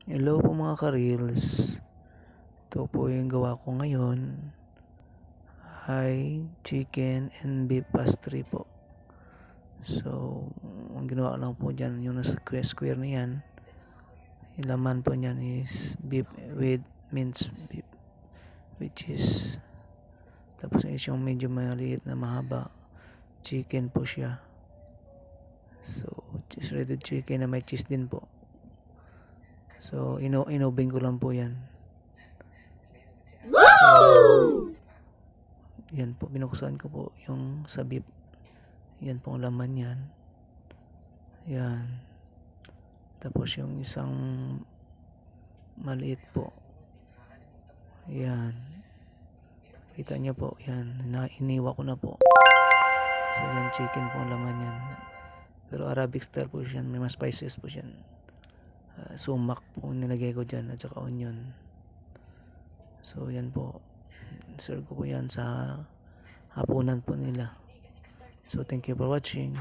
Hello po mga ka-reels. Ito po yung gawa ko ngayon ay chicken and beef pastry po. So, ang ginawa ko lang po dyan, yung nasa square na yan, yung laman po niyan is beef with minced beef, which is, tapos is yung medyo maliit na mahaba, chicken po siya. So, shredded chicken na may cheese din po. So, inubing ko lang po yan. So, yan po, binuksan ko po yung sa beef. Yan po ang laman yan. Yan. Tapos yung isang maliit po. Yan. Kita niyo po, yan. Iniwa ko na po. So, yan, chicken po ang laman yan. Pero Arabic style po siya. May mas spices po siya. Sumak po nilagay ko dyan at saka onion. So, yan po. Serve ko po yan sa hapunan po nila. So, thank you for watching.